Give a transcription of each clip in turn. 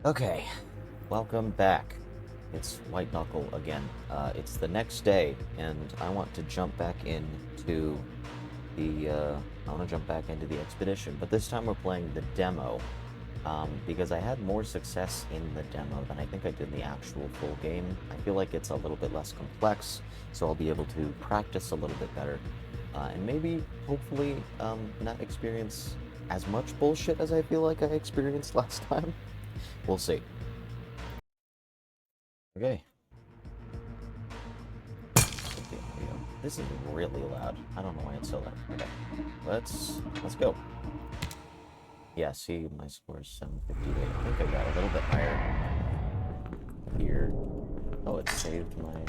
Okay, welcome back. It's White Knuckle again. It's the next day, and I want to jump back into the expedition, but this time we're playing the demo, because I had more success in the demo than I think I did in the actual full game. I feel like it's a little bit less complex, so I'll be able to practice a little bit better, and maybe, hopefully, not experience as much bullshit as I feel like I experienced last time. We'll see. Okay. Okay, here we go. This is really loud. I don't know why it's so loud. Okay. Let's go. Yeah, see, my score is 758. I think I got a little bit higher here. Oh, it saved my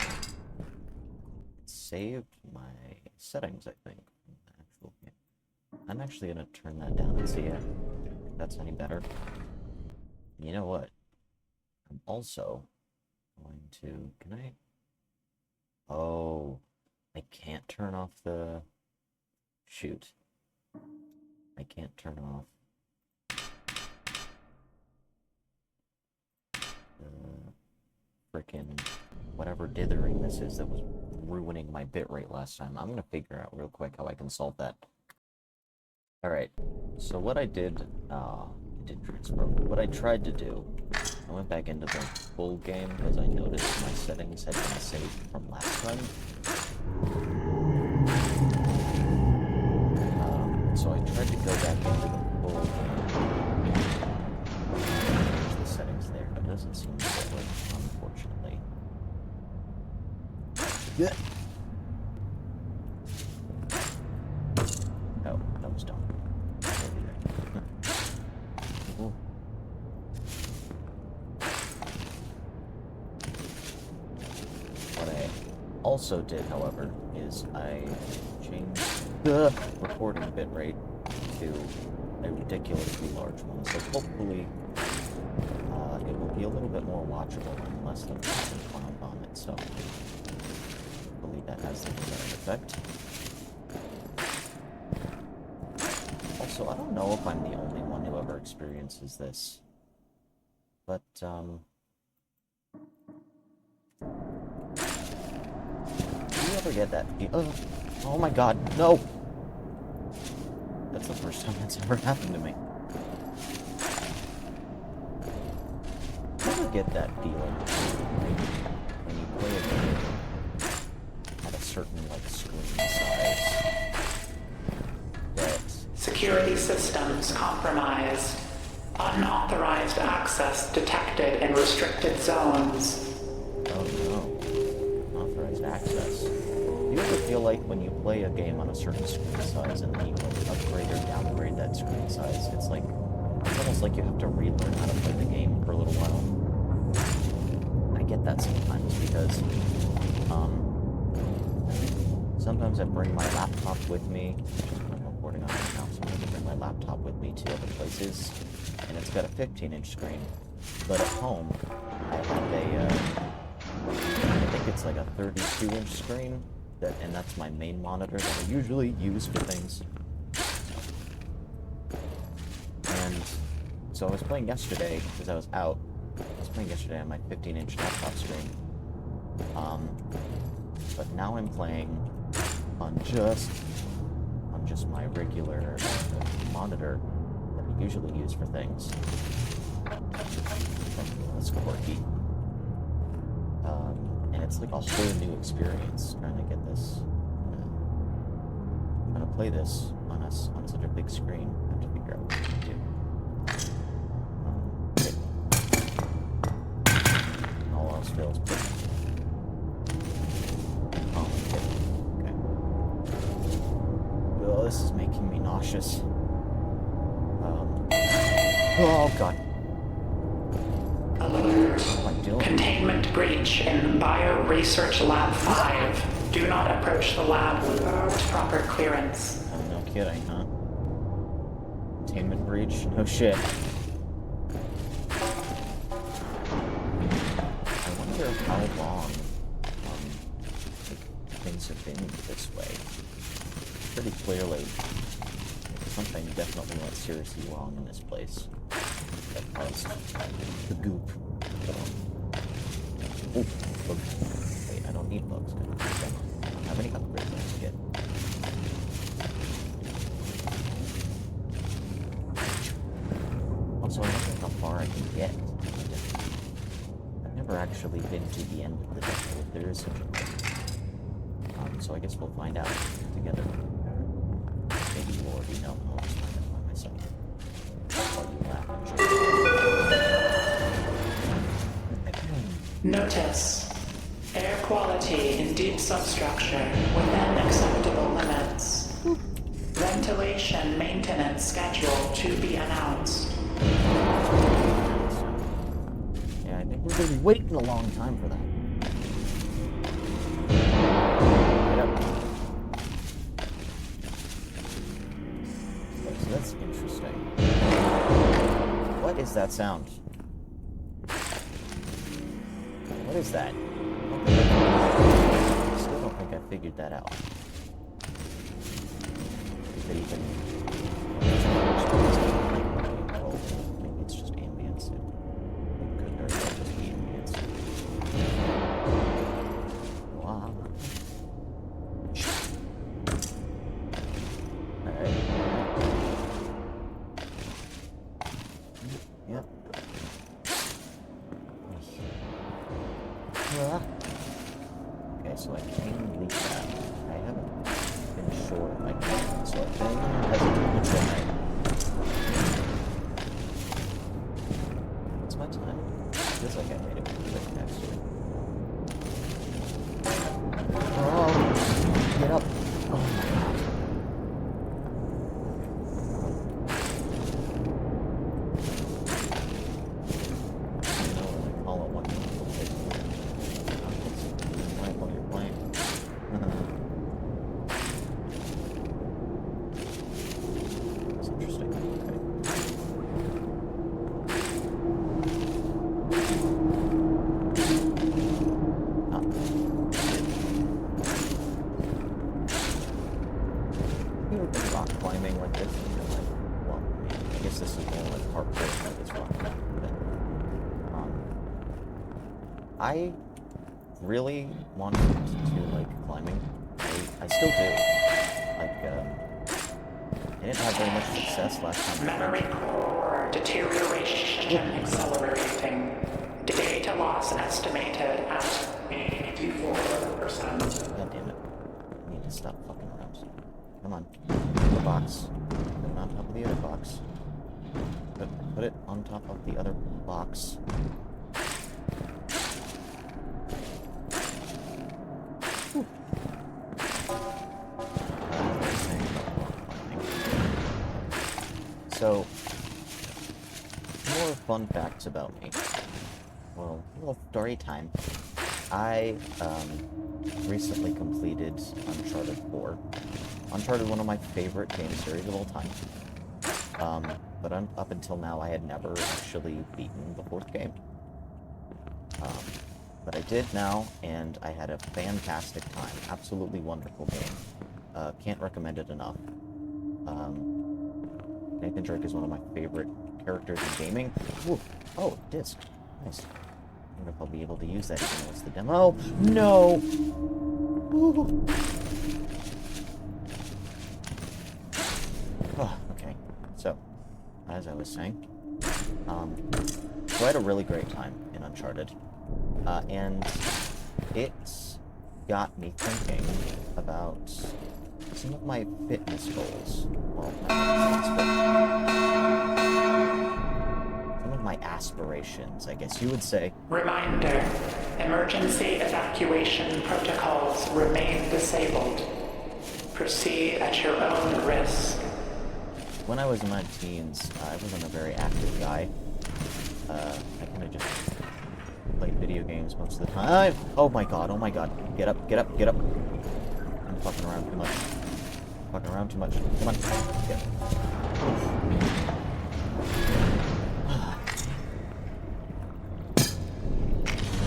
settings, I think, in the actual game. I'm actually gonna turn that down and see if that's any better. And you know what? I'm also going to, can I? Oh, I can't turn off the, shoot. I can't turn off the frickin' whatever dithering this is that was ruining my bitrate last time. I'm gonna figure out real quick how I can solve that. Alright, so what I did, it didn't transfer. What I tried to do, I went back into the full game because I noticed my settings had been saved from last time. So I tried to go back into the full game. Change the settings there, but it doesn't seem to work, unfortunately. Yeah. Oh, that was dumb. What I also did, however, is I changed the recording bitrate to a ridiculously large one, so hopefully it will be a little bit more watchable and less than clown vomit, so hopefully that has the desired effect. Also, I don't know if I'm the only one who ever experiences this, but, do you ever get that? Oh my god, no! That's the first time that's ever happened to me. Do you ever get that feeling, like, when you play a game at a certain, like, screen size, that... Security systems compromised. Unauthorized access detected in restricted zones. Oh no. Unauthorized access. Do you ever feel like when you play a game on a certain screen size and then you like upgrade or downgrade that screen size, it's almost like you have to relearn how to play the game for a little while? I get that sometimes because, sometimes I bring my laptop with me, which is what I'm recording on right now. Sometimes I bring my laptop with me to other places, and it's got a 15-inch screen. But at home, I have I think it's like a 32-inch screen, and that's my main monitor that I usually use for things. And so I was playing yesterday, because I was out. I was playing yesterday on my 15-inch laptop screen. But now I'm playing on just my regular monitor that I usually use for things. That's quirky. And it's like a whole new experience trying to get this, trying to play this on such a big screen. I have to figure out what to do. All else fails. Okay. Oh, this is making me nauseous. Oh god. Alert. What am I doing? Containment breach in Bio-Research Lab 5. Do not approach the lab without proper clearance. Oh, no kidding, huh? Containment breach? No shit. I wonder how long things have been this way. Pretty clearly, something definitely went seriously wrong in this place. that caused the goop. Oh, bugs. Wait, I don't need bugs. I don't have any upgrades I can get. Also, I wonder how far I can get. I've never actually been to the end of the devil, if there is such a thing. So I guess we'll find out together. Maybe you already know. I'll just find out by myself. While you laugh. Notice. Air quality in deep substructure within acceptable limits. Ventilation maintenance schedule to be announced. Yeah, I think we're going to be waiting a long time for that. So that's interesting. What is that sound? What is that? I still don't think I figured that out. Is it even... Well, maybe it's just ambience. It could very well just be ambience. Wow. Alright. Yep. Okay, so I can leak that. I haven't been sure if I can, so I've been hesitant to try. What's my time? Feels like I made it pretty quick, actually. Oh, get up. Oh my god. You know when I call it one thing, while you're playing. That's interesting. Okay. You ever been rock climbing like this? You know, like, well, I guess this is more like parkour type as rock climbing, but I really wanted to like climbing. I still do. Like, I didn't have very much success last time. Memory core deterioration accelerating. Data loss estimated at 84%. God damn it. I need to stop fucking around. Come on. The box. Put it on top of the other box. Put it on top of the other box. Whew. So, more fun facts about me. Well, a little story time. I recently completed Uncharted 4. Uncharted, one of my favorite game series of all time. But up until now, I had never actually beaten the 4th game. But I did now, and I had a fantastic time. Absolutely wonderful game. Can't recommend it enough. Nathan Drake is one of my favorite characters in gaming. Ooh. Oh, disc. Nice. I wonder if I'll be able to use that even though it's the demo. No! Ooh. Oh, okay. So, as I was saying, so I had a really great time in Uncharted. And it got me thinking about some of my fitness goals. Well, not fitness, but some of my aspirations, I guess you would say. Reminder, emergency evacuation protocols remain disabled. Proceed at your own risk. When I was in my teens, I wasn't a very active guy. I kind of just played video games most of the time. Oh my god, oh my god. Get up, get up, get up. I'm fucking around too much. Fucking around too much. Come on. Get up.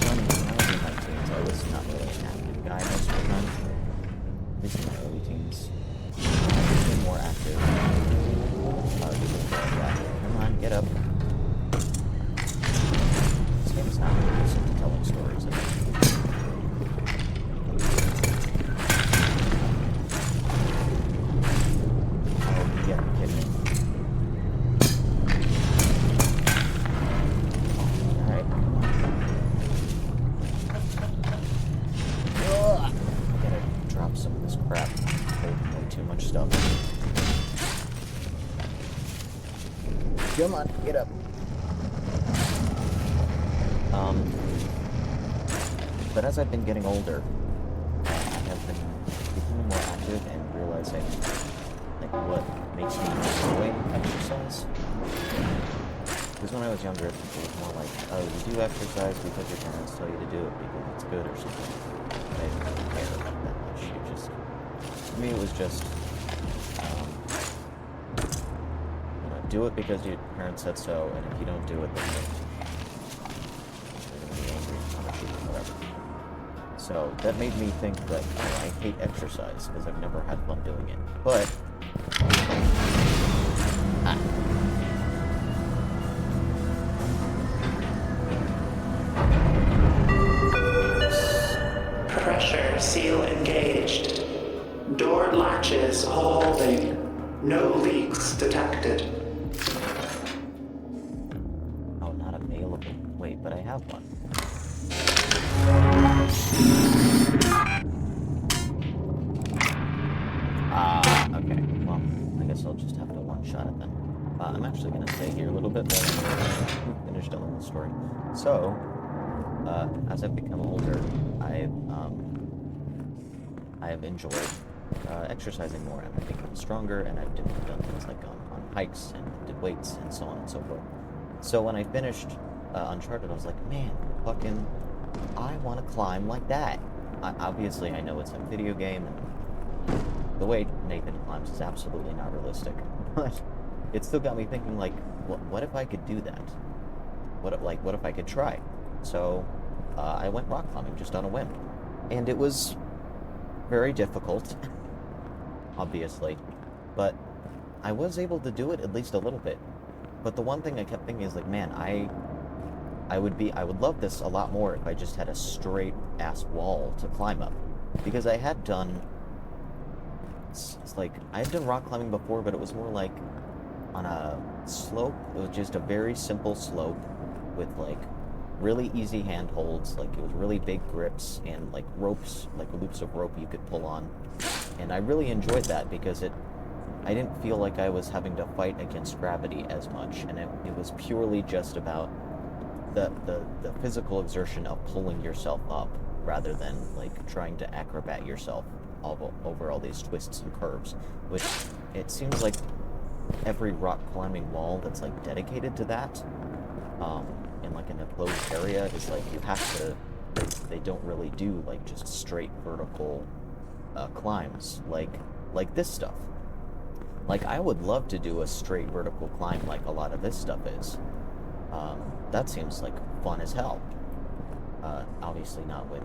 When I was in my teens, I was not really an active guy most of the time. At least in my early teens. I became more active. Yeah. Come on, get up. Come on, get up. But as I've been getting older, I have been becoming more active and realizing, like, what makes me enjoy exercise. Because when I was younger, it was more like, oh, you do exercise because your parents tell you to do it because it's good or something. But I didn't care that much. It just, for me, it was just, do it because your parents said so, and if you don't do it, then they're going to be angry and punish you or whatever. So that made me think that, oh, I hate exercise because I've never had fun doing it. But Pressure seal engaged. Door latches holding. No leaks detected. oh, not available. Wait, but I have one. Okay. Well, I guess I'll just have to one-shot it then. I'm actually going to stay here a little bit while I'm finished telling the story. So, as I've become older, I've enjoyed exercising more, and I've become stronger, and I've done things like on hikes and did weights and so on and so forth. So when I finished Uncharted, I was like, man, I want to climb like that. Obviously, I know it's a video game, and the way Nathan climbs is absolutely not realistic, but it still got me thinking, like, what if I could do that? What if I could try? So I went rock climbing just on a whim, and it was very difficult, obviously, but I was able to do it at least a little bit. But the one thing I kept thinking is, like, man, I would love this a lot more if I just had a straight ass wall to climb up, because I had done rock climbing before, but it was more like on a slope. It was just a very simple slope with like really easy handholds. Like, it was really big grips and like ropes, like loops of rope you could pull on. And I really enjoyed that because I didn't feel like I was having to fight against gravity as much, and it was purely just about the physical exertion of pulling yourself up rather than like trying to acrobat yourself over all these twists and curves, which it seems like every rock climbing wall that's like dedicated to that, in like an enclosed area, is like you have to, they don't really do like just straight vertical climbs like this stuff. Like, I would love to do a straight vertical climb like a lot of this stuff is. That seems like fun as hell. Obviously not with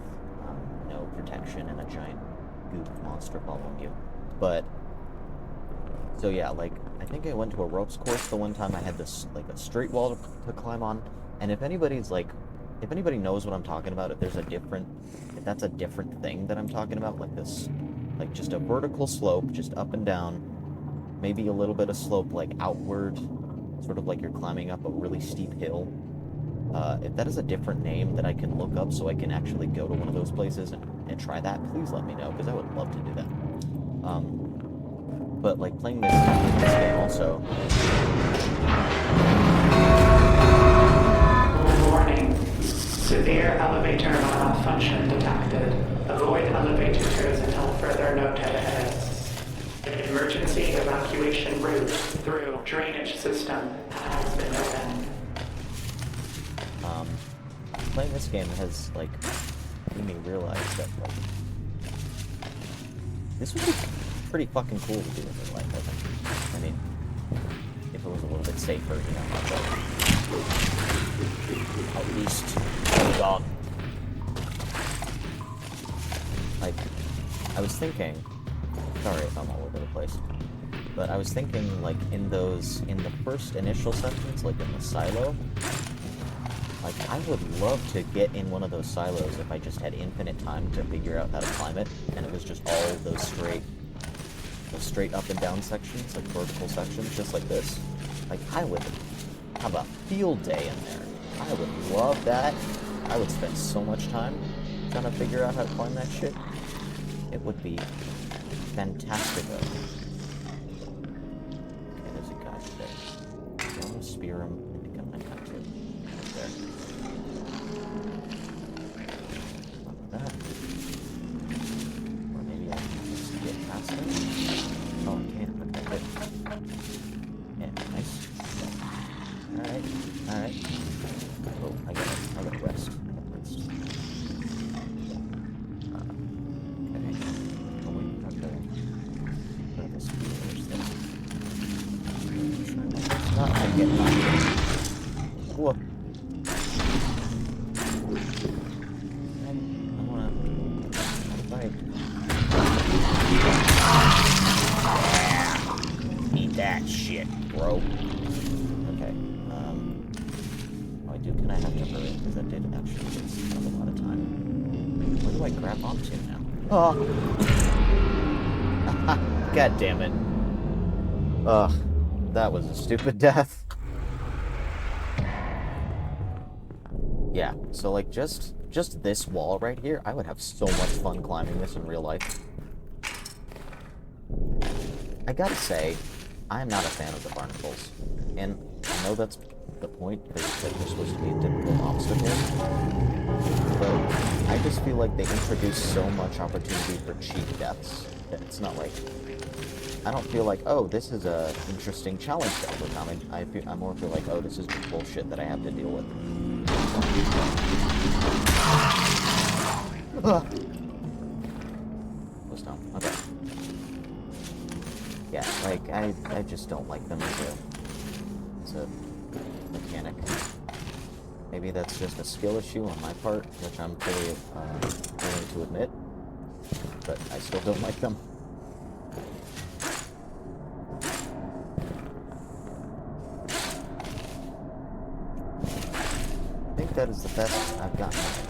no protection and a giant goop monster following you. But, so yeah, like, I think I went to a ropes course the one time. I had this, like, a straight wall to climb on. And if anybody knows what I'm talking about, if that's a different thing that I'm talking about, like this, like just a vertical slope, just up and down, maybe a little bit of slope, like outward, sort of like you're climbing up a really steep hill. If that is a different name that I can look up so I can actually go to one of those places and try that, please let me know, because I would love to do that. But like playing this game also. Warning. Severe elevator malfunction detected. Avoid elevators until further notice. Emergency evacuation route through drainage system has been opened. Playing this game has, like, made me realize that, like, this would be pretty fucking cool to do in real life, I think. I mean, if it was a little bit safer, you know, but at least, hold on. Like, I was thinking, sorry if I'm all over the place, but I was thinking, like, in the first initial sections, like in the silo, like, I would love to get in one of those silos if I just had infinite time to figure out how to climb it, and it was just all those straight up and down sections, like vertical sections, just like this. Like, I would have a field day in there. I would love that. I would spend so much time trying to figure out how to climb that shit. It would be fantastic. Okay, there's a guy there. spear him. I think I might have to. Right there. Like that. Or maybe I can just get past him. Oh, I can't. Okay, good. Yeah, nice. Alright, alright. Oh, I gotta rest. I gotta rest. Okay. Oh, wait, okay. Put this here, there's this. Not gonna get knocked. Whoa. I wanna fight. Eat that shit, bro. Okay, oh, I do kind of have to hurry, because that did actually take a lot of time. Where do I grab onto now? Oh! God damn it. Ugh, that was a stupid death. Yeah, so like just this wall right here, I would have so much fun climbing this in real life. I gotta say, I am not a fan of the barnacles. And I know that's the point, because you said they're supposed to be a typical obstacle. But I just feel like they introduce so much opportunity for cheap deaths that it's not like... I don't feel like, oh, this is a interesting challenge to overcome. I more feel like, oh, this is just bullshit that I have to deal with. Close down. Okay. Yeah, like, I just don't like them as a mechanic. Maybe that's just a skill issue on my part, which I'm fully willing to admit. But I still don't like them. I think that is the best I've gotten at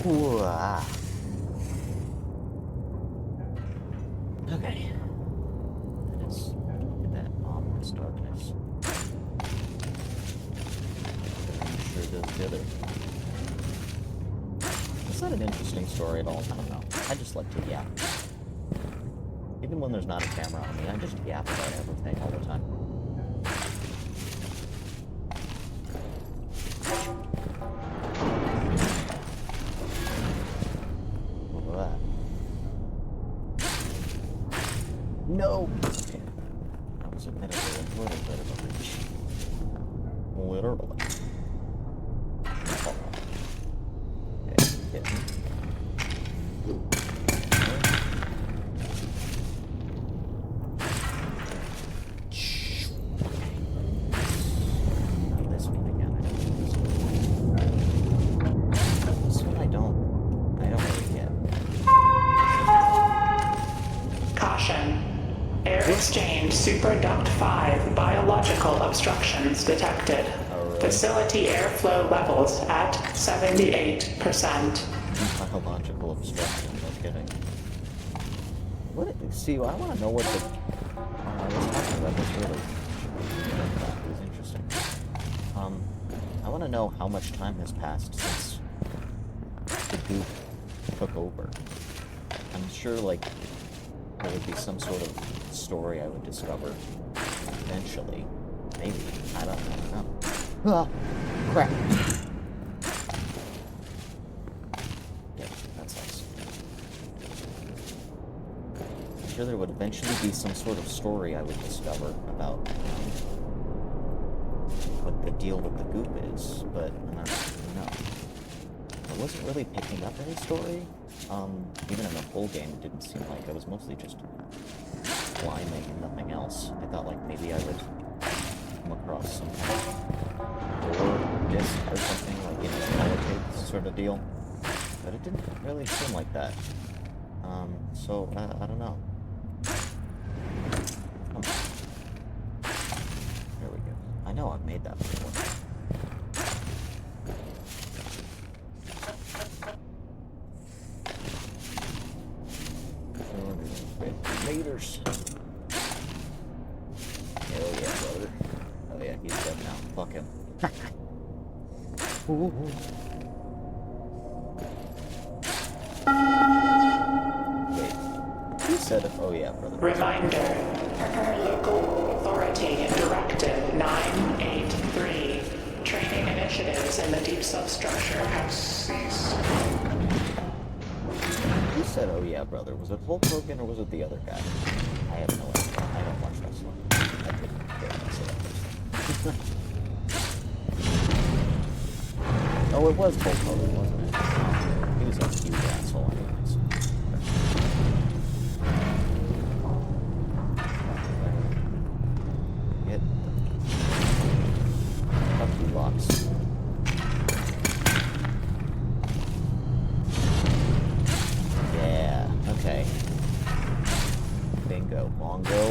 Ooh, ah. Okay. Let's look at that ominous darkness. Sure does dither. It's not an interesting story at all. I don't know. I just like to yap. Even when there's not a camera on me, I just yap about everything all the time. No! Okay. That was admittedly a little bit of a reach. Literally. Oh. Okay, hit me. Not this one again. I don't think this one I don't really get. Caution. Air exchange superduct 5 biological obstructions detected. Alright. Facility airflow levels at 78%. Biological obstruction, no kidding. What? See, I want to know what the... I was talking about this really. That was interesting. I want to know how much time has passed since the goop took over. I'm sure, like, there would be some sort of story I would discover eventually. Maybe. I don't know. Ah! Crap! Yeah, that sucks. I'm sure there would eventually be some sort of story I would discover about what the deal with the goop is, but I don't know. I wasn't really picking up any story. Even in the full game, it didn't seem like it was mostly just climbing and nothing else. I thought, like, maybe I would come across some kind of board disc or something, like, in a politics sort of deal. But it didn't really seem like that. So, I don't know. Come on. There we go. I know I've made that before. Meters. Hell yeah, brother. Oh yeah, he's dead now. Fuck him. Ooh. Wait. Who said it? Oh yeah, brother. Reminder. Local Authority Directive 983. Training initiatives in the deep substructure have ceased. Who said, oh yeah, brother? Was it Hulk Hogan or was it the other guy? I have no idea. I don't watch wrestling. I couldn't care less about this. Oh, it was Hulk Hogan, wasn't it? He was a huge asshole anyways. Get the puppy locks. Yeah, okay. Bingo. Bongo.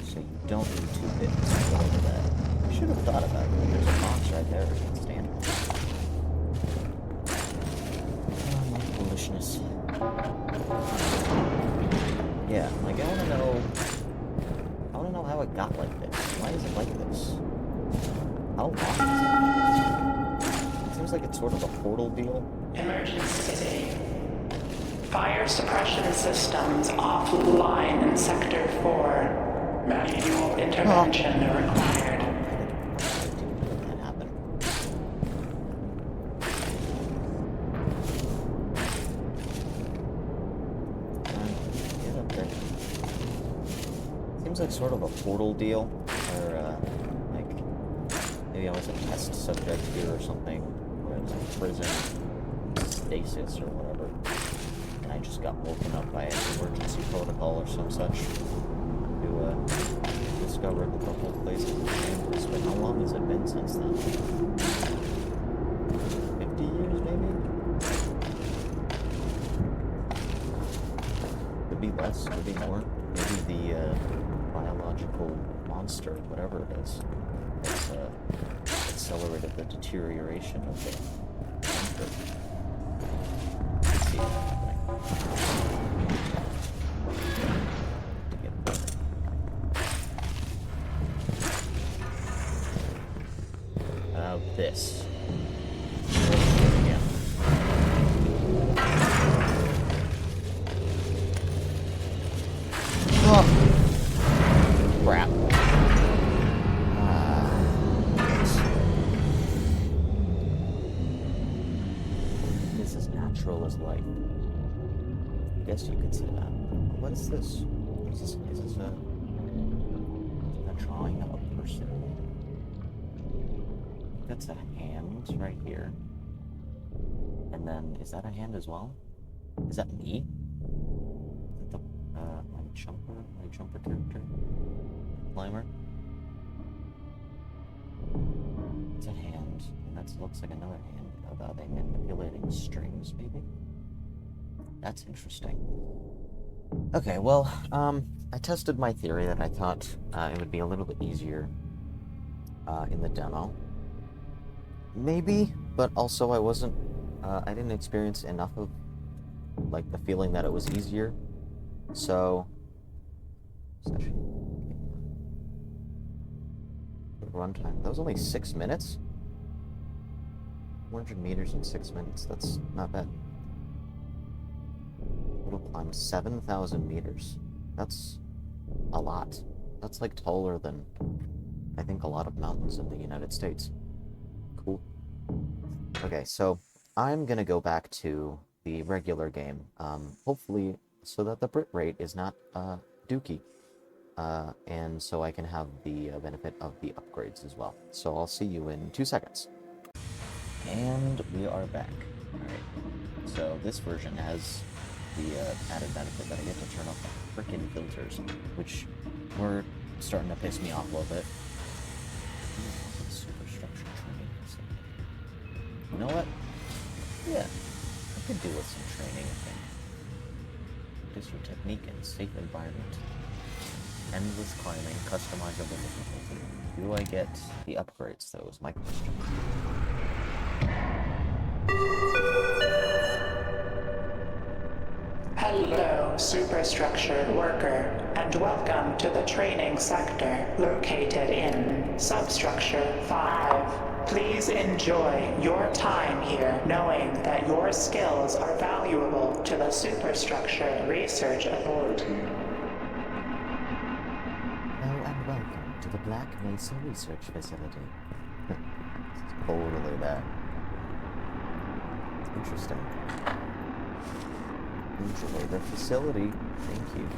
So you don't need 2 bits to get over that. I should have thought about it. There's a box right there. I can't stand it. Oh, my foolishness. Yeah, like I wanna know how it got like this. Why is it like this? How long is it? It seems like it's sort of a portal deal. Emergency. Fire suppression systems offline in Sector 4. Manual intervention required. Didn't that happen? Get up there. Seems like sort of a portal deal, or like maybe I was a test subject here or something, or it's a prison stasis or whatever, and I just got woken up by an emergency protocol or some such to discover that the whole place is dangerous. But how long has it been since then? 50 years, maybe? Could be less, could be more. Maybe the biological monster, whatever it is, has accelerated the deterioration of the bunker. Let's see what's happening. To get better. This. Again. Oh. Crap. This is natural as life. I guess you could say that. What is this? Is this a drawing of a person? That's a hand right here. And then, is that a hand as well? Is that me? Is that the, my jumper character? Climber? It's a hand, and that looks like another hand. Are they manipulating strings, maybe? That's interesting. Okay, well, I tested my theory that I thought it would be a little bit easier in the demo. Maybe, but also I didn't experience enough of, like, the feeling that it was easier. So, session. Runtime. That was only 6 minutes? 400 meters in 6 minutes. That's not bad. Total climb 7,000 meters. That's a lot. That's like taller than, I think, a lot of mountains in the United States. Cool. Okay, so I'm gonna go back to the regular game, hopefully so that the bit rate is not dookie, and so I can have the benefit of the upgrades as well. So I'll see you in 2 seconds. And we are back. Alright, so this version has the added benefit that I get to turn off the frickin' filters, which were starting to piss me off a little bit. Superstructure training. You know what? Yeah, I could do with some training, I think. Practice your technique in safe environment. Endless climbing, customizable difficulty. Do I get the upgrades, though, is my question. Hello, superstructure worker, and welcome to the training sector located in Substructure 5. Please enjoy your time here knowing that your skills are valuable to the Superstructure Research Authority. Hello and welcome to the Black Mesa Research Facility. It's totally that. Interesting. Enjoy the facility. Thank you.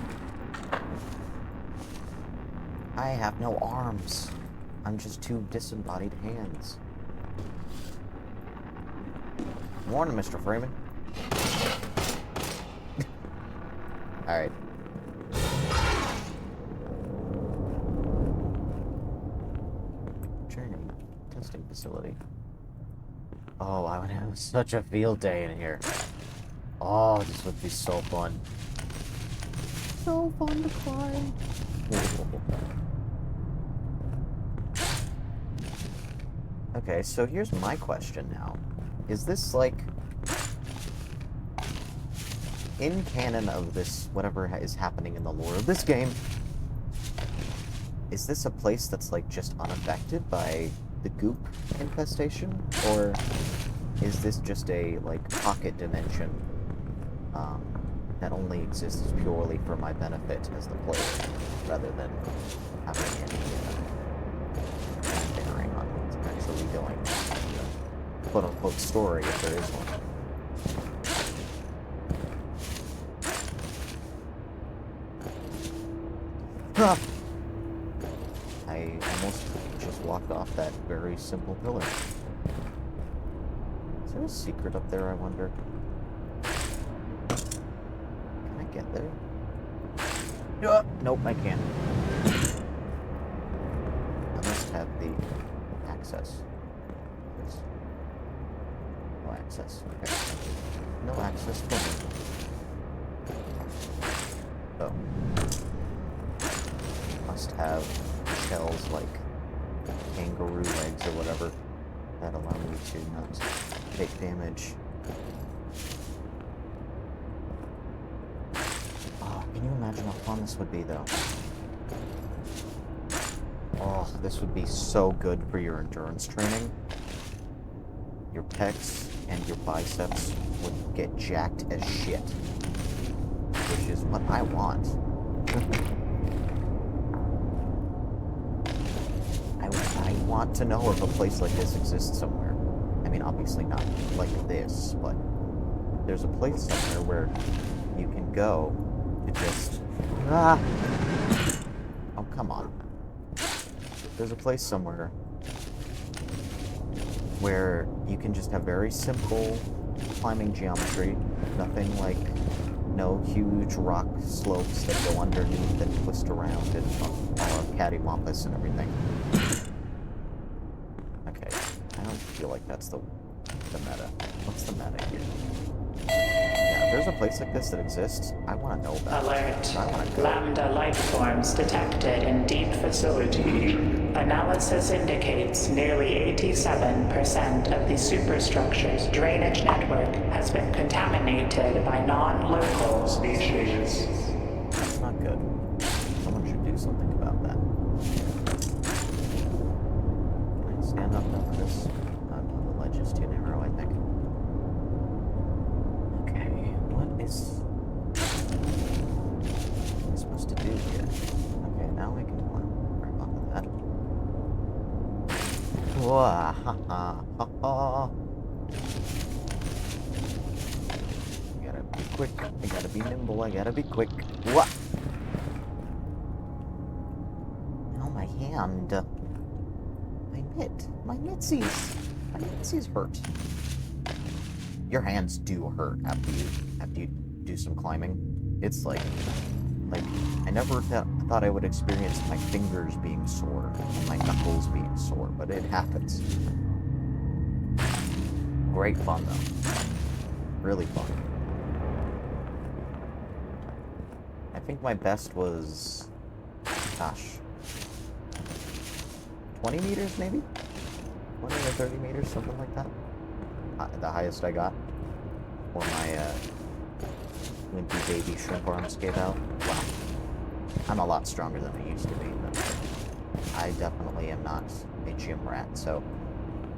I have no arms. I'm just two disembodied hands. Morning, Mr. Freeman. Alright. Training. Testing facility. Oh, I would have such a field day in here. Oh, this would be so fun. So fun to climb. Okay, so here's my question now. Is this, like, in canon of this, whatever is happening in the lore of this game, is this a place that's, like, just unaffected by the goop infestation? Or is this just a, like, pocket dimension that only exists purely for my benefit as the player, rather than having any bearing on what's actually going on in the quote-unquote story, if there is one? Huh. I almost just walked off that very simple pillar. Is there a secret up there, I wonder? Can I get there? Nope, I can't. I must have the access. Yes. No access. Okay. No access for me. Oh. Must have shells like kangaroo legs or whatever that allow me to not take damage. Oh, can you imagine how fun this would be, though? Oh, this would be so good for your endurance training. Your pecs and your biceps would get jacked as shit. Which is what I want. I want to know if a place like this exists somewhere. I mean, obviously not like this, but there's a place somewhere where you can go to just... Ah! Oh, come on. There's a place somewhere where you can just have very simple climbing geometry. Nothing like no huge rock slopes that go underneath and twist around and cattywampus and everything. Okay, I don't feel like that's the meta. What's the meta here? Yeah, if there's a place like this that exists, I want to know about it. Alert. Lambda life forms detected in deep facility. Analysis indicates nearly 87% of the superstructure's drainage network has been contaminated by non-local species. That's not good. Someone should do something about that. Can I stand up over this? No, the ledge is too narrow, I think. Okay, what is I supposed to do here? Okay, now I can climb right onto that. Wah, ha, ha, ha, ha. I gotta be quick. I gotta be nimble. I gotta be quick. What? Oh, my hand. My mitt. My mitsies. My mitsies hurt. Your hands do hurt after you do some climbing. It's like I never thought I would experience my fingers being sore and my knuckles being sore, but it happens. Great fun though. Really fun. I think my best was, gosh, 20 meters maybe? 20 or 30 meters, something like that. The highest I got. Or my wimpy baby shrimp arms gave out. Wow. I'm a lot stronger than I used to be, but I definitely am not a gym rat, so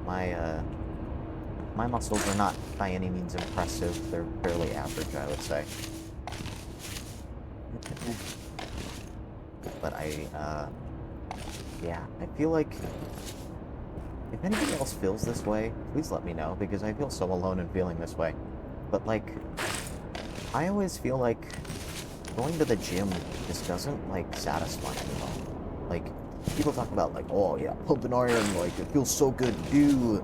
my muscles are not by any means impressive. They're fairly average, I would say. But yeah, I feel like if anybody else feels this way, please let me know, because I feel so alone in feeling this way. But, like, I always feel like going to the gym just doesn't, like, satisfy me. Like, people talk about, like, oh, yeah, pumping iron, like, it feels so good to do.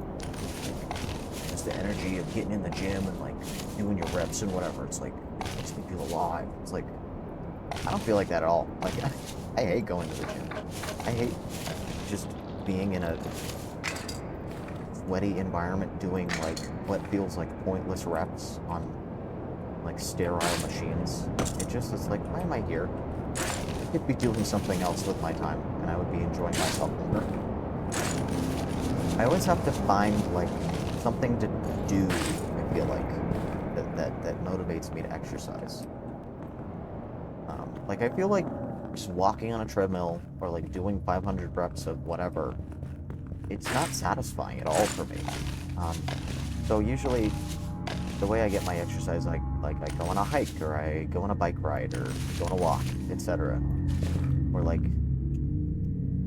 Just the energy of getting in the gym and, like, doing your reps and whatever. It's like, it makes me feel alive. It's like, I don't feel like that at all. Like, I hate going to the gym. I hate just being in a sweaty environment doing, like, what feels like pointless reps on, like, sterile machines. It just is like, why am I here? I could be doing something else with my time, and I would be enjoying myself more. I always have to find, like, something to do, I feel like, that motivates me to exercise. Like, I feel like just walking on a treadmill, or, like, doing 500 reps of whatever, it's not satisfying at all for me. So usually, the way I get my exercise, I go on a hike, or I go on a bike ride, or go on a walk, etc. Or, like,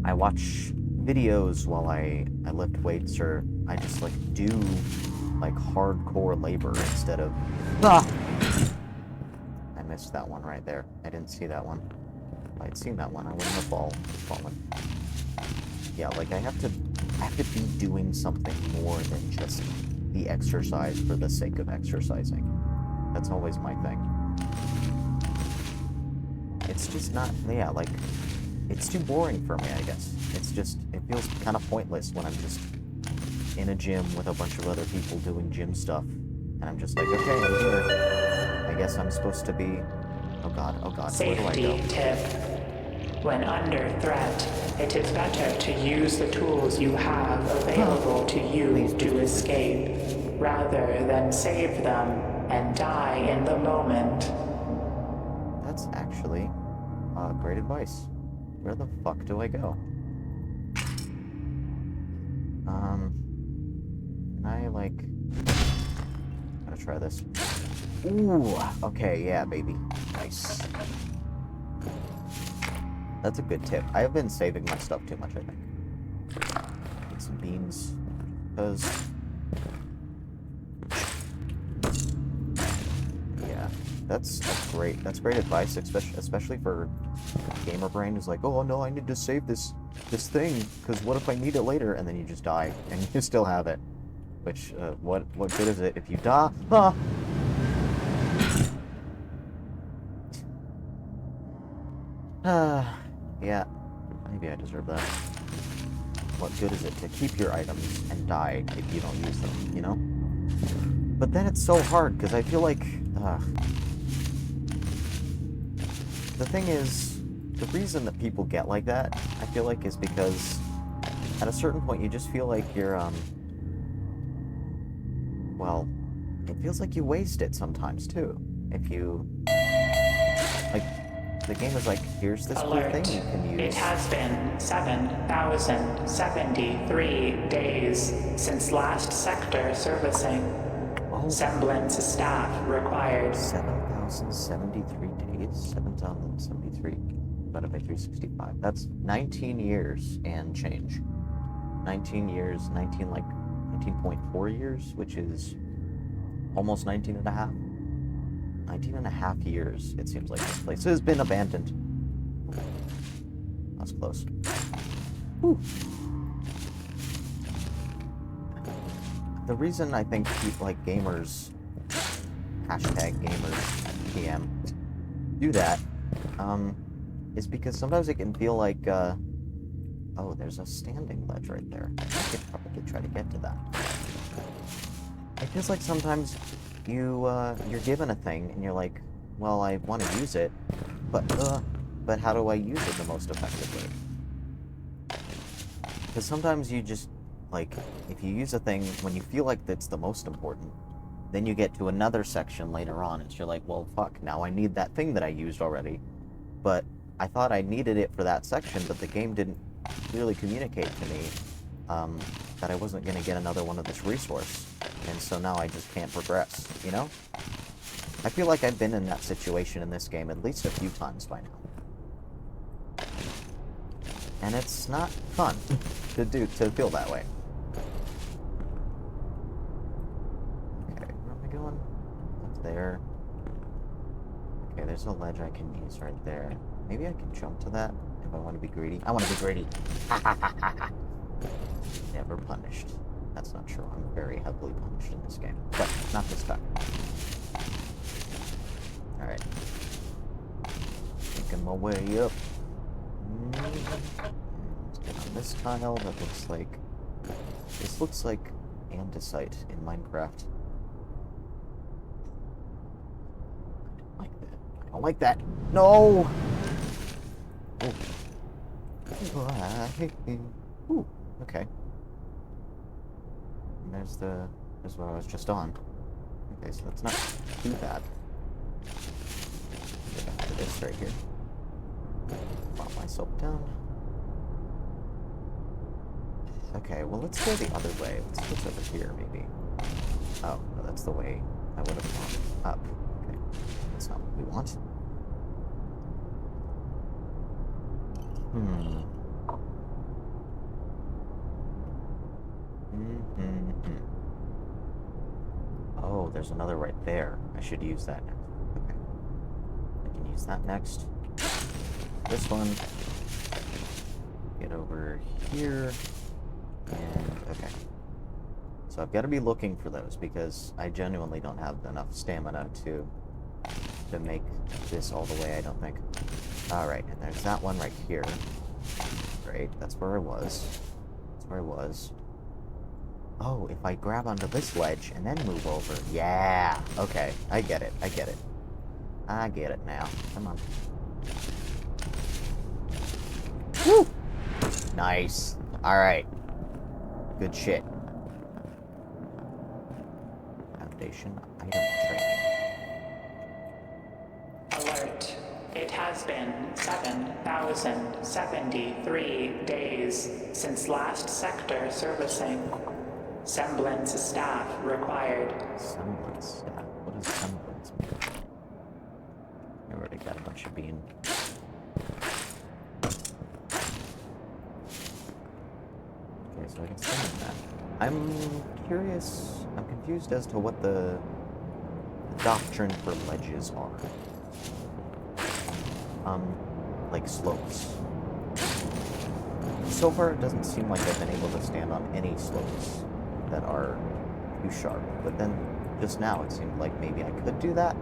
I watch videos while I lift weights, or I just, like, do, like, hardcore labor instead of... Ah! I missed that one right there. I didn't see that one. If I had seen that one, I wouldn't have fallen. Yeah, like, I have to be doing something more than just the exercise for the sake of exercising. That's always my thing. It's just not, yeah, like, it's too boring for me, I guess. It's just, it feels kind of pointless when I'm just in a gym with a bunch of other people doing gym stuff. And I'm just like, okay, I'm here. I guess I'm supposed to be... Oh god, where do I go? Safety tip. When under threat, it is better to use the tools you have available to you to escape, rather than save them and die in the moment. That's actually great advice. Where the fuck do I go? Can I, like... I'm gonna try this. Ooh, okay, yeah, baby. Nice. That's a good tip. I have been saving my stuff too much, I think. Get some beans. Because... yeah, that's great advice, especially for gamer brain who's like, oh no, I need to save this thing, because what if I need it later? And then you just die, and you still have it. Which, what good is it if you die? Ah! Yeah, maybe I deserve that. What good is it to keep your items and die if you don't use them, you know? But then it's so hard, because I feel like, the thing is, the reason that people get like that, I feel like, is because at a certain point you just feel like you're, well, it feels like you waste it sometimes, too. If you, like, the game is like, here's this cool thing you can use. It has been 7,073 days since last sector servicing. Oh. Semblance staff required. 7,073 days? 7,073 divided by 365. That's 19 years and change. 19 years, 19.4 years, which is almost 19 and a half. 19 and a half years, it seems like this place has been abandoned. That's close. Whew. The reason I think people like gamers, hashtag gamers, PM, do that, is because sometimes it can feel like, oh, there's a standing ledge right there. I could probably try to get to that. It feels like sometimes you're given a thing and you're like, well, I want to use it, but how do I use it the most effectively? Because sometimes you just, like, if you use a thing when you feel like that's the most important, then you get to another section later on and you're like, well, fuck, now I need that thing that I used already, but I thought I needed it for that section, but the game didn't really communicate to me that I wasn't going to get another one of this resource. And so now I just can't progress, you know? I feel like I've been in that situation in this game at least a few times by now. And it's not fun to feel that way. Okay, where am I going? Up there. Okay, there's a ledge I can use right there. Maybe I can jump to that if I want to be greedy. I want to be greedy. Never punished. That's not true. I'm very heavily punished in this game. But not this time. Alright. Making my way up. Let's get on this tile. That looks like... This looks like andesite in Minecraft. I don't like that. No! Ooh, okay. And there's what I was just on. Okay, so that's not too bad. Get back to this right here. Plop myself down. Okay, well let's go the other way. Let's switch over here, maybe. Oh, no, that's the way I would have gone up. Okay, that's not what we want. Oh, there's another right there. I should use that next. Okay. I can use that next. This one. Get over here. And, okay. So I've got to be looking for those because I genuinely don't have enough stamina to make this all the way, I don't think. Alright, and there's that one right here. Great, that's where I was. That's where I was. Oh, if I grab onto this ledge and then move over. Yeah! Okay, I get it, I get it. I get it now. Come on. Woo! Nice. Alright. Good shit. Foundation item training. Alert. It has been 7,073 days since last sector servicing. Semblance staff required. Semblance staff? What does semblance mean? I already got a bunch of bean. Okay, so I can summon that. I'm curious, I'm confused as to what the doctrine for ledges are. Like slopes. So far, it doesn't seem like I've been able to stand on any slopes that are too sharp. But then, just now, it seemed like maybe I could do that.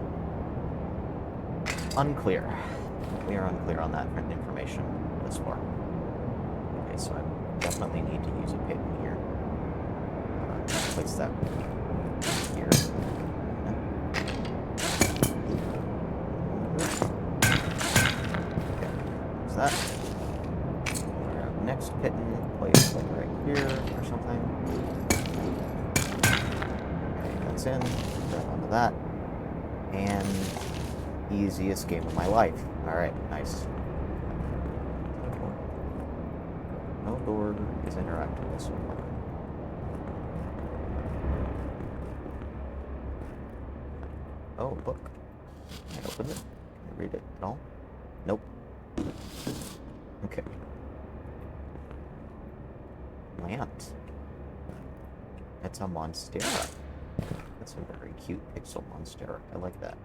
Unclear. We are unclear on that information this far. Okay, so I definitely need to use a pit in here. Place that here. That. Next kitten, place like right here or something. Okay, that's in. Grab onto that. And easiest game of my life. Alright, nice. No door is interactable so far. Oh, a book. Can I open it? Can I read it at all? Nope. Okay. Plant. It's a monstera. That's a very cute pixel monstera. I like that.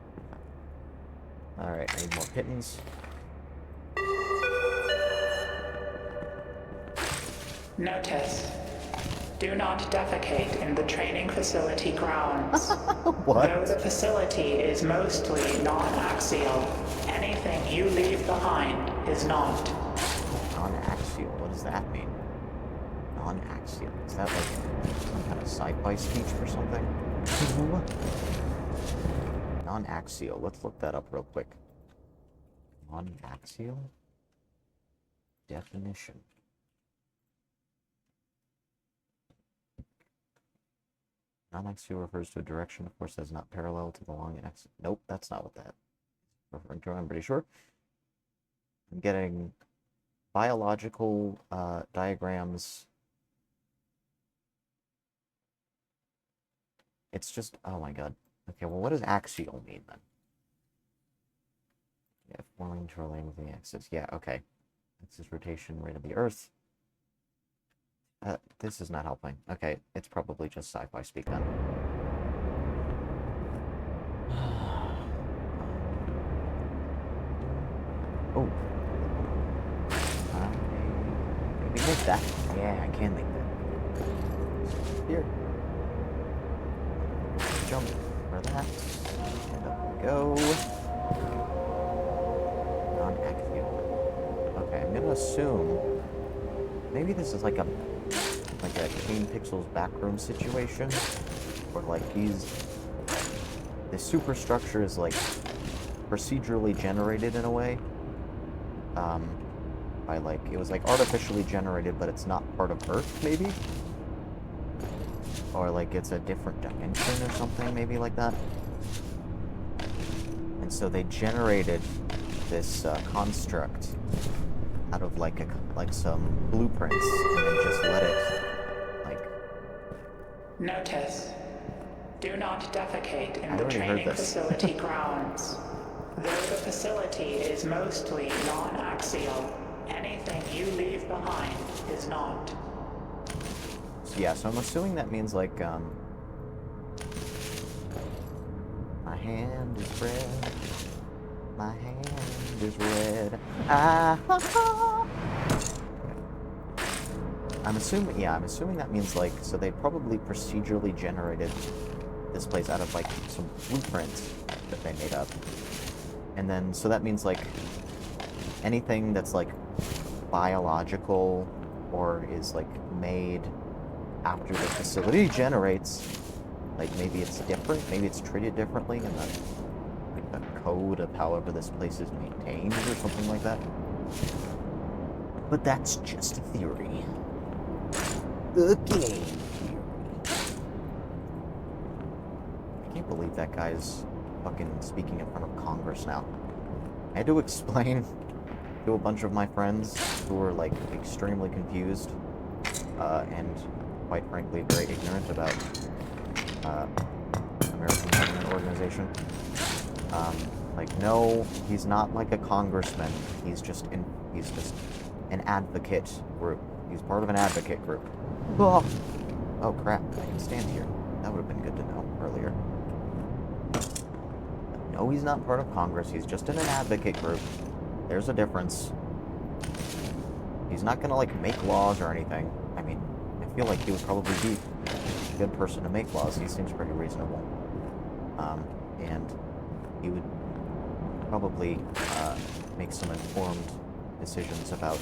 Alright, I need more kittens. Notice. Do not defecate in the training facility grounds. What? Though the facility is mostly non-axial, anything you leave behind is not. Non-axial? What does that mean? Non-axial? Is that like some kind of sci-fi speech or something? Non-axial. Let's look that up real quick. Non-axial? Definition. Non-axial refers to a direction, of course, that's not parallel to the long axis. Nope, that's not what that is referring to, I'm pretty sure. I'm getting biological diagrams It's just, oh my god. Okay, well, what does axial mean then? Yeah, forming to relate with the axis. Yeah, okay. Axis rotation rate of the Earth. This is not helping. Okay, it's probably just sci-fi speak then. Oh. Maybe make that. Yeah, I can make that. Here. Jump for that. And up we go. Non-axial. Okay, I'm gonna assume maybe this is like a Kane Pixel's backroom situation, where like the superstructure is like procedurally generated in a way. By like it was like artificially generated, but it's not part of Earth, maybe, or like it's a different dimension or something, maybe like that. And so they generated this construct out of like some blueprints, and then just let it like. Notice: do not defecate in the training facility grounds. Though the facility is mostly non-axial, anything you leave behind is not. Yeah, so I'm assuming that means like my hand is red. My hand is red. Ah, ha, ha. I'm assuming that means like, so they probably procedurally generated this place out of like some blueprints that they made up. And then, so that means like anything that's like biological or is like made after the facility generates, like maybe it's different, maybe it's treated differently in the code of however this place is maintained or something like that. But that's just a theory. Okay. I can't believe that guy's fucking speaking in front of Congress now. I had to explain to a bunch of my friends who were like extremely confused and quite frankly very ignorant about American government organization. Like, no, he's not like a congressman. He's just an advocate group. He's part of an advocate group. Oh, oh crap! I can stand here. That would have been good to know earlier. No, he's not part of Congress. He's just in an advocate group. There's a difference. He's not gonna like make laws or anything. I mean, I feel like he would probably be a good person to make laws. He seems pretty reasonable. And he would probably make some informed decisions about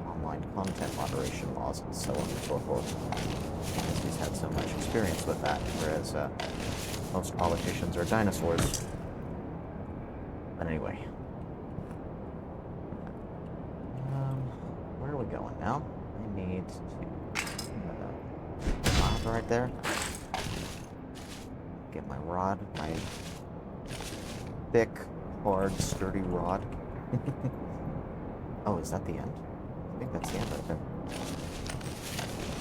online content moderation laws and so on and so forth. Because he's had so much experience with that, whereas most politicians are dinosaurs. But anyway. Where are we going now? I need to... rod right there. Get my rod, my thick, hard, sturdy rod. Oh, is that the end? I think that's the end right there.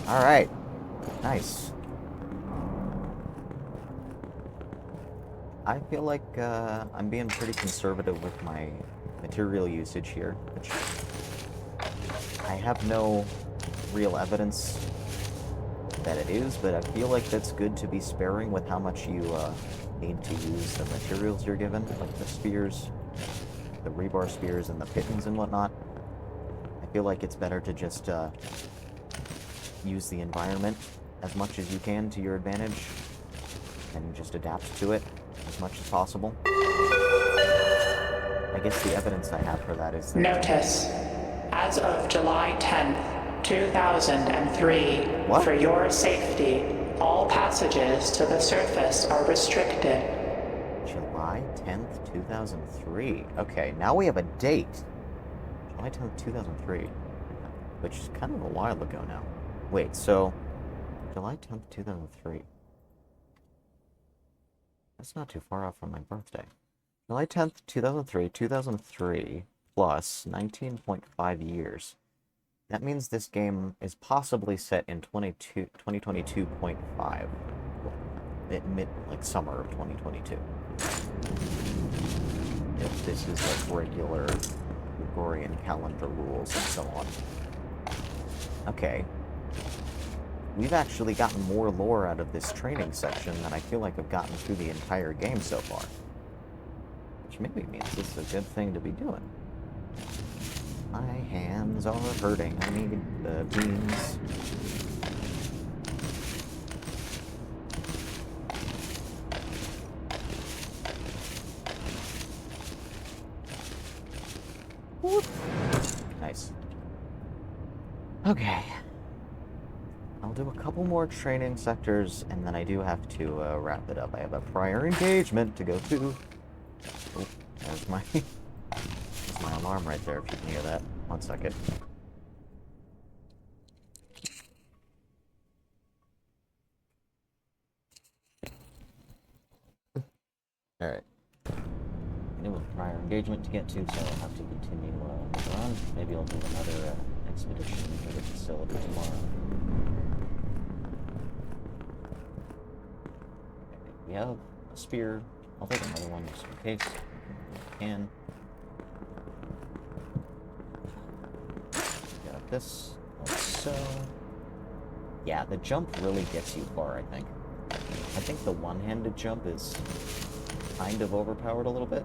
Alright. Nice. I feel like I'm being pretty conservative with my material usage here, which I have no real evidence that it is, but I feel like that's good to be sparing with how much you need to use the materials you're given, like the spears, the rebar spears, and the pittons and whatnot. I feel like it's better to just use the environment as much as you can to your advantage and just adapt to it as much as possible. I guess the evidence I have for that is that... Notice: as of July 10th, 2003, What? for your safety, all passages to the surface are restricted. July 10th, 2003. Okay, now we have a date. July 10th, 2003. Which is kind of a while ago now. Wait, so... July 10th, 2003. That's not too far off from my birthday. July 10th, 2003 plus 19.5 years. That means this game is possibly set in 2022.5. like summer of 2022. If this is like regular Gregorian calendar rules and so on. Okay. We've actually gotten more lore out of this training section than I feel like I've gotten through the entire game so far. Which maybe means this is a good thing to be doing. My hands are hurting. I need the beans. Whoop. Nice. Okay. I'll do a couple more training sectors, and then I do have to wrap it up. I have a prior engagement to go to. Oh, there's my alarm right there, if you can hear that. 1 second. Alright. I knew a prior engagement to get to, so I'll have to continue later on. Maybe I'll do another expedition to the facility tomorrow. We have a spear. I'll take another one just in case. I can. Got this. Like so. Yeah, the jump really gets you far, I think. I think the one-handed jump is kind of overpowered a little bit.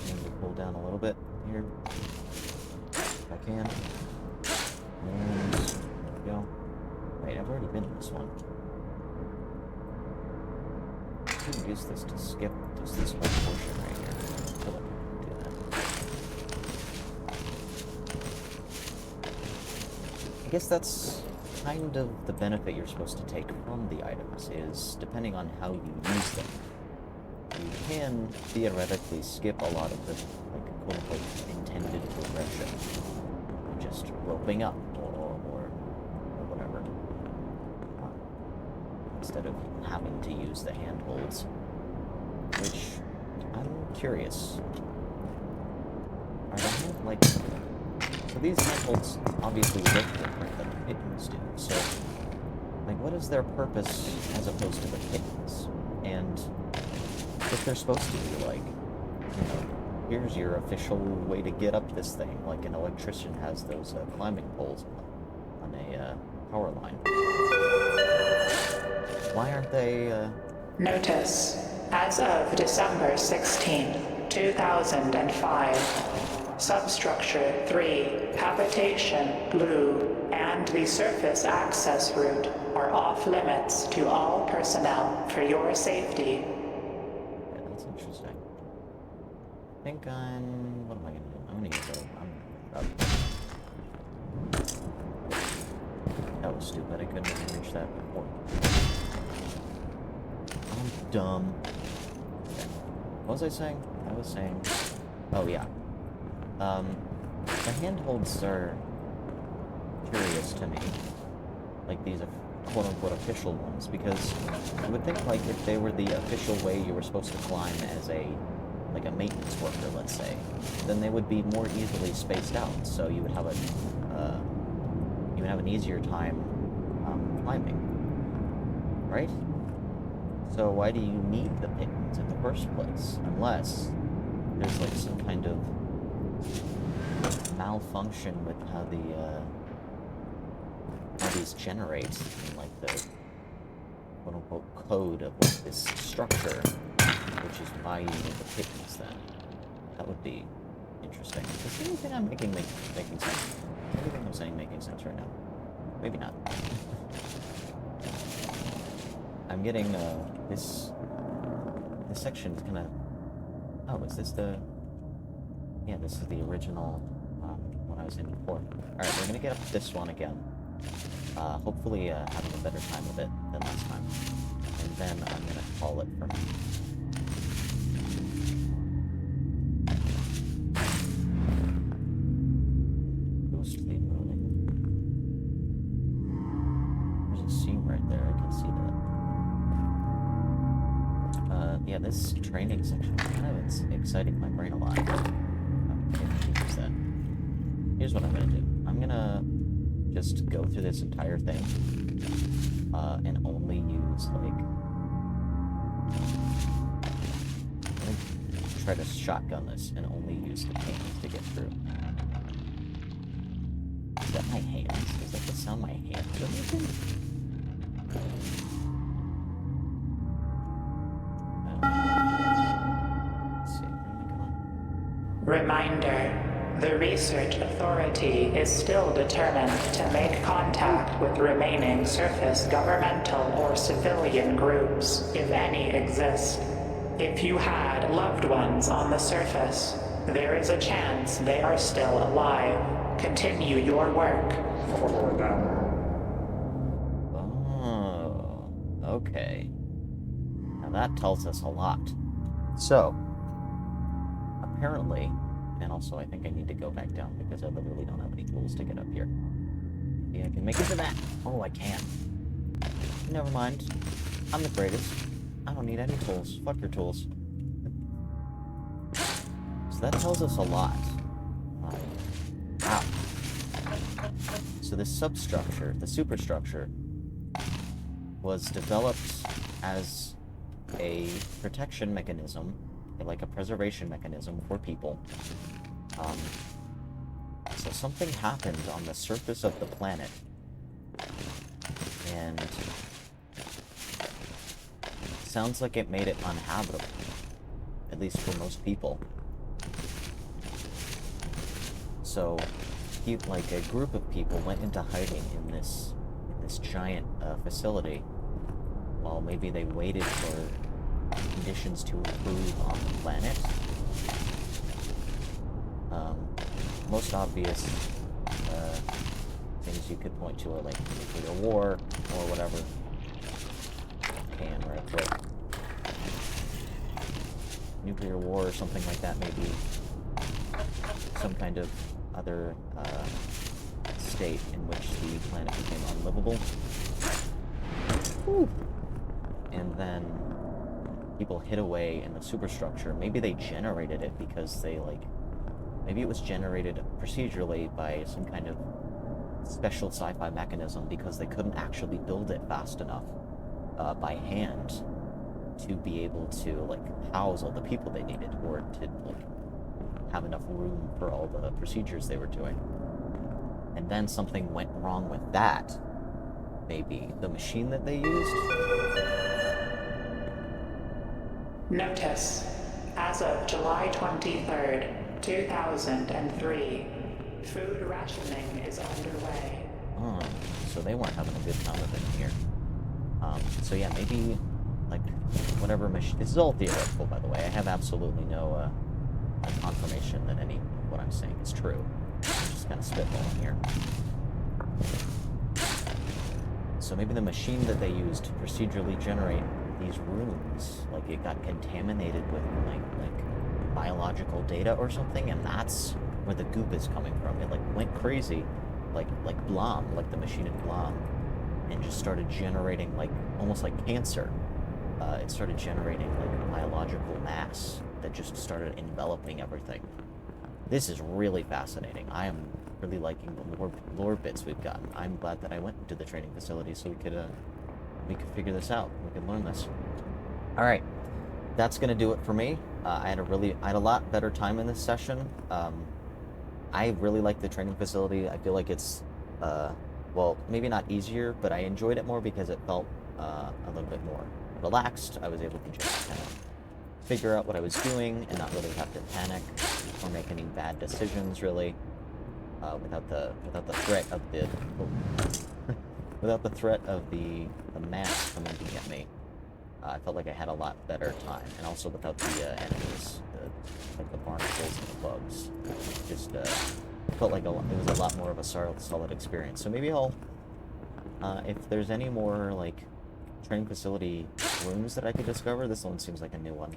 Need to pull down a little bit here. If I can. And there we go. Wait, I've already been in this one. I could use this to skip just this whole portion right here. I feel like I can do that. I guess that's kind of the benefit you're supposed to take from the items, is depending on how you use them. You can theoretically skip a lot of the, like, quote-unquote, intended progression. Just roping up, or whatever. Instead of having to use the handholds. Which, I'm curious. Are they, like... So these handholds obviously look different than the pittons do, so... Like, what is their purpose as opposed to the pittons? And if they're supposed to be, like, you know, here's your official way to get up this thing, like an electrician has those climbing poles on a power line. Why aren't they, Notice, as of December 16, 2005, Substructure 3, Habitation Blue, and the surface access route are off limits to all personnel for your safety. Yeah, that's interesting. I think I'm... What am I gonna do? I'm gonna use it. I'm gonna... That was stupid. I couldn't even reach that before. I'm dumb. Okay. What was I saying? I was saying... Oh, yeah. The handholds are curious to me. Like, these quote-unquote official ones, because I would think, like, if they were the official way you were supposed to climb as a maintenance worker, let's say, then they would be more easily spaced out, so you would have an easier time climbing, right? So why do you need the pittons in the first place, unless there's like some kind of malfunction with how these generate in, like, the quote-unquote code of, like, this structure, which is why you need the pittons then. That would be interesting. Is anything I'm making sense? Is anything I'm saying making sense right now? Maybe not. I'm getting, this section is kinda... Oh, is this the... Yeah, this is the original, one I was in before. Alright, we're gonna get up this one again. Hopefully, having a better time with it than last time. And then I'm gonna call it for now. Ghostly rolling. There's a seam right there, I can see that. Yeah, this training section is kind of exciting my brain a lot. Here's what I'm gonna do. I'm gonna just go through this entire thing, and only use, like... I'm gonna try to shotgun this and only use the chains to get through. Is that my hands? Is that the sound my hands are making? Let's see, where am I going? Reminder. The Research Authority is still determined to make contact with remaining surface governmental or civilian groups, if any exist. If you had loved ones on the surface, there is a chance they are still alive. Continue your work for them. Oh, okay. Now that tells us a lot. So, apparently, and also I think I need to go back down because I literally don't have any tools to get up here. Maybe I can make it to that. Oh, I can. Never mind. I'm the greatest. I don't need any tools. Fuck your tools. So that tells us a lot. Wow. So this substructure, the superstructure, was developed as a protection mechanism, like a preservation mechanism for people. So something happened on the surface of the planet, and sounds like it made it uninhabitable, at least for most people. So, like a group of people went into hiding in this giant facility, while maybe they waited for conditions to improve on the planet. Most obvious things you could point to are like nuclear war or whatever. Can right quick. Nuclear war or something like that, maybe. Some kind of other state in which the planet became unlivable. Whew. And then people hid away in the superstructure. Maybe they generated it because they, like... Maybe it was generated procedurally by some kind of special sci-fi mechanism because they couldn't actually build it fast enough by hand to be able to, like, house all the people they needed, or to, like, have enough room for all the procedures they were doing. And then something went wrong with that. Maybe the machine that they used? Notice, as of July 23rd, 2003, food rationing is underway. Oh, so they weren't having a good time of it here. So yeah, maybe, like, whatever machine... This is all theoretical, by the way. I have absolutely no confirmation that any of what I'm saying is true. I'm just kind of spitballing here. So maybe the machine that they used to procedurally generate these rooms, like, it got contaminated with, like biological data or something, and that's where the goop is coming from. It, like, went crazy, like Blom, like the machine in Blom, and just started generating, like, almost like cancer. It started generating, like, biological mass that just started enveloping everything. This is really fascinating. I am really liking the lore bits we've gotten. I'm glad that I went into the training facility so we could figure this out. We could learn this. All right, that's gonna do it for me. I had a lot better time in this session. I really like the training facility. I feel like it's, well, maybe not easier, but I enjoyed it more because it felt a little bit more relaxed. I was able to just kind of figure out what I was doing and not really have to panic or make any bad decisions, really, without the threat of the without the threat of the mass coming to get me. I felt like I had a lot better time, and also without the enemies, like the barnacles and the bugs. Just felt like it was a lot more of a solid experience. So maybe I'll, if there's any more, like, training facility rooms that I could discover, this one seems like a new one.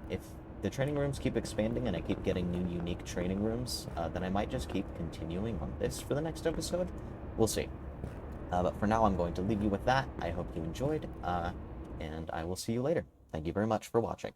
If the training rooms keep expanding and I keep getting new unique training rooms, then I might just keep continuing on this for the next episode. We'll see. But for now, I'm going to leave you with that. I hope you enjoyed, and I will see you later. Thank you very much for watching.